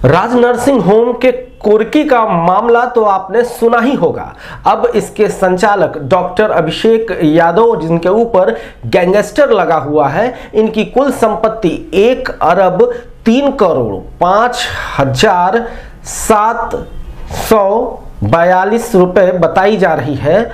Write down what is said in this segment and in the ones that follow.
राज nursing home के कुर्की का मामला तो आपने सुना ही होगा। अब इसके संचालक डॉक्टर अभिषेक यादव, जिनके ऊपर गैंगस्टर लगा हुआ है, इनकी कुल संपत्ति 1,03,05,742 रुपए बताई जा रही है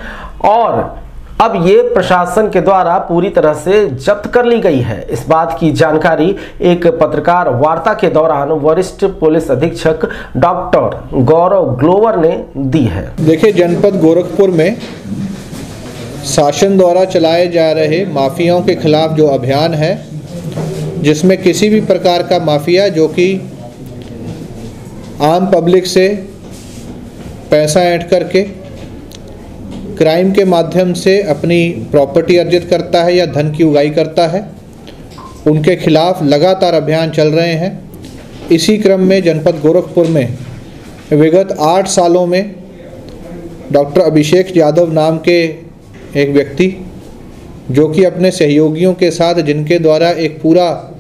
और अब ये प्रशासन के द्वारा पूरी तरह से जब्त कर ली गई है। इस बात की जानकारी एक पत्रकार वार्ता के दौरान वरिष्ठ पुलिस अधीक्षक डॉक्टर गौरव ग्लोवर ने दी है। देखिए, जनपद गोरखपुर में शासन द्वारा चलाए जा रहे माफियाओं के खिलाफ जो अभियान है, जिसमें किसी भी प्रकार का माफिया जो कि आम पब्लिक से पैसा ऐंठ करके क्राइम के माध्यम से अपनी प्रॉपर्टी अर्जित करता है या धन की उगाही करता है, उनके खिलाफ लगातार अभियान चल रहे हैं। इसी क्रम में जनपद गोरखपुर में विगत 8 सालों में डॉक्टर अभिषेक यादव नाम के एक व्यक्ति, जो कि अपने सहयोगियों के साथ, जिनके द्वारा एक पूरा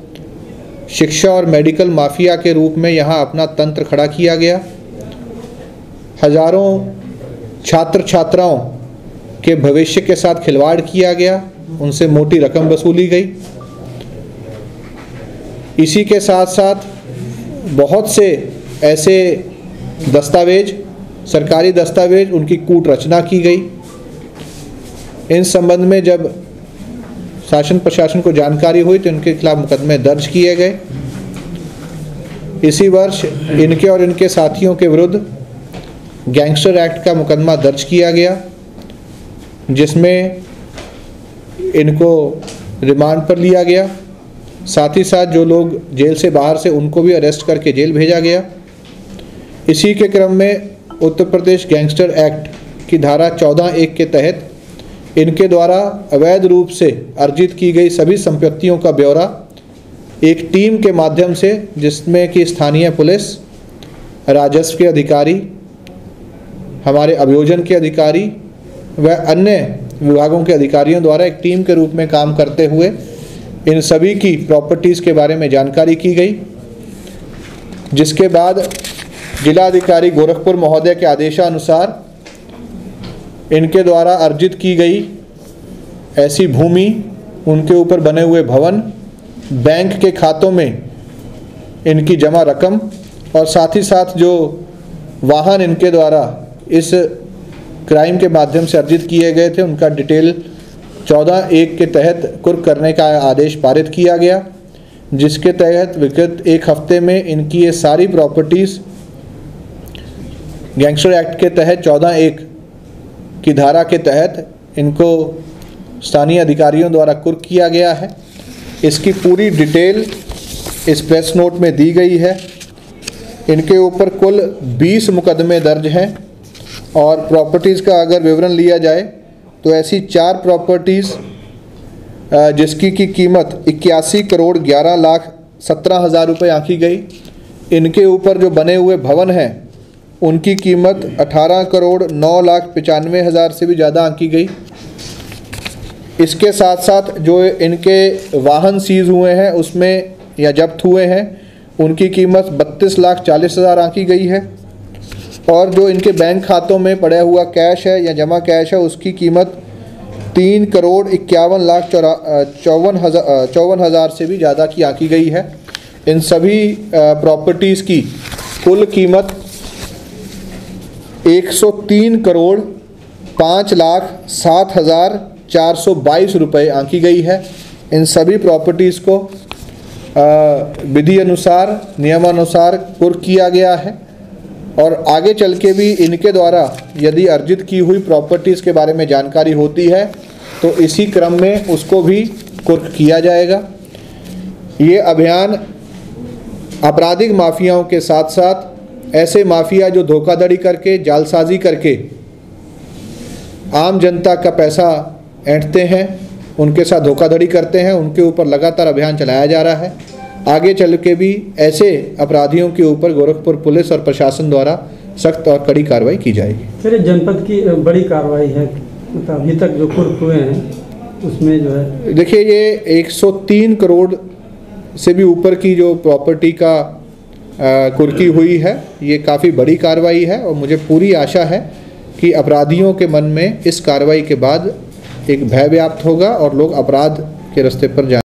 शिक्षा और मेडिकल माफिया के रूप में यहाँ अपना तंत्र खड़ा किया गया, हजारों छात्र छात्राओं के भविष्य के साथ खिलवाड़ किया गया, उनसे मोटी रकम वसूली गई। इसी के साथ साथ बहुत से ऐसे दस्तावेज, सरकारी दस्तावेज, उनकी कूट रचना की गई। इन संबंध में जब शासन प्रशासन को जानकारी हुई तो इनके खिलाफ मुकदमे दर्ज किए गए। इसी वर्ष इनके और इनके साथियों के विरुद्ध गैंगस्टर एक्ट का मुकदमा दर्ज किया गया, जिसमें इनको रिमांड पर लिया गया। साथ ही साथ जो लोग जेल से बाहर से, उनको भी अरेस्ट करके जेल भेजा गया। इसी के क्रम में उत्तर प्रदेश गैंगस्टर एक्ट की धारा 14(1) के तहत इनके द्वारा अवैध रूप से अर्जित की गई सभी संपत्तियों का ब्यौरा एक टीम के माध्यम से, जिसमें कि स्थानीय पुलिस, राजस्व के अधिकारी, हमारे अभियोजन के अधिकारी व अन्य विभागों के अधिकारियों द्वारा एक टीम के रूप में काम करते हुए इन सभी की प्रॉपर्टीज़ के बारे में जानकारी की गई, जिसके बाद जिलाधिकारी गोरखपुर महोदय के आदेशानुसार इनके द्वारा अर्जित की गई ऐसी भूमि, उनके ऊपर बने हुए भवन, बैंक के खातों में इनकी जमा रकम और साथ ही साथ जो वाहन इनके द्वारा इस क्राइम के माध्यम से अर्जित किए गए थे, उनका डिटेल 14(1) के तहत कुर्क करने का आदेश पारित किया गया, जिसके तहत विगत 1 हफ्ते में इनकी ये सारी प्रॉपर्टीज़ गैंगस्टर एक्ट के तहत 14(1) की धारा के तहत इनको स्थानीय अधिकारियों द्वारा कुर्क किया गया है। इसकी पूरी डिटेल इस प्रेस नोट में दी गई है। इनके ऊपर कुल 20 मुकदमे दर्ज हैं और प्रॉपर्टीज़ का अगर विवरण लिया जाए तो ऐसी 4 प्रॉपर्टीज़ जिसकी की कीमत 81,11,17,000 रुपये आंकी गई। इनके ऊपर जो बने हुए भवन हैं, उनकी कीमत 18,09,95,000 से भी ज़्यादा आंकी गई। इसके साथ साथ जो इनके वाहन सीज हुए हैं, उसमें या जब्त हुए हैं, उनकी कीमत 32,40,000 आंकी गई है और जो इनके बैंक खातों में पड़ा हुआ कैश है या जमा कैश है, उसकी कीमत 3,51,54,000 से भी ज़्यादा की आंकी गई है। इन सभी प्रॉपर्टीज़ की कुल कीमत 103,05,07,422 रुपये आंकी गई है। इन सभी प्रॉपर्टीज़ को विधि अनुसार, नियमानुसार कुर्क किया गया है और आगे चल के भी इनके द्वारा यदि अर्जित की हुई प्रॉपर्टीज़ के बारे में जानकारी होती है तो इसी क्रम में उसको भी कुर्क किया जाएगा। ये अभियान आपराधिक माफियाओं के साथ साथ ऐसे माफिया जो धोखाधड़ी करके, जालसाजी करके आम जनता का पैसा ऐंठते हैं, उनके साथ धोखाधड़ी करते हैं, उनके ऊपर लगातार अभियान चलाया जा रहा है। आगे चल के भी ऐसे अपराधियों के ऊपर गोरखपुर पुलिस और प्रशासन द्वारा सख्त और कड़ी कार्रवाई की जाएगी। सर, जनपद की बड़ी कार्रवाई है, मतलब अभी तक जो कुर्क हुए हैं उसमें जो है, देखिए, ये 103 करोड़ से भी ऊपर की जो प्रॉपर्टी का कुर्की हुई है, ये काफ़ी बड़ी कार्रवाई है और मुझे पूरी आशा है कि अपराधियों के मन में इस कार्रवाई के बाद एक भय व्याप्त होगा और लोग अपराध के रास्ते पर जाएंगे।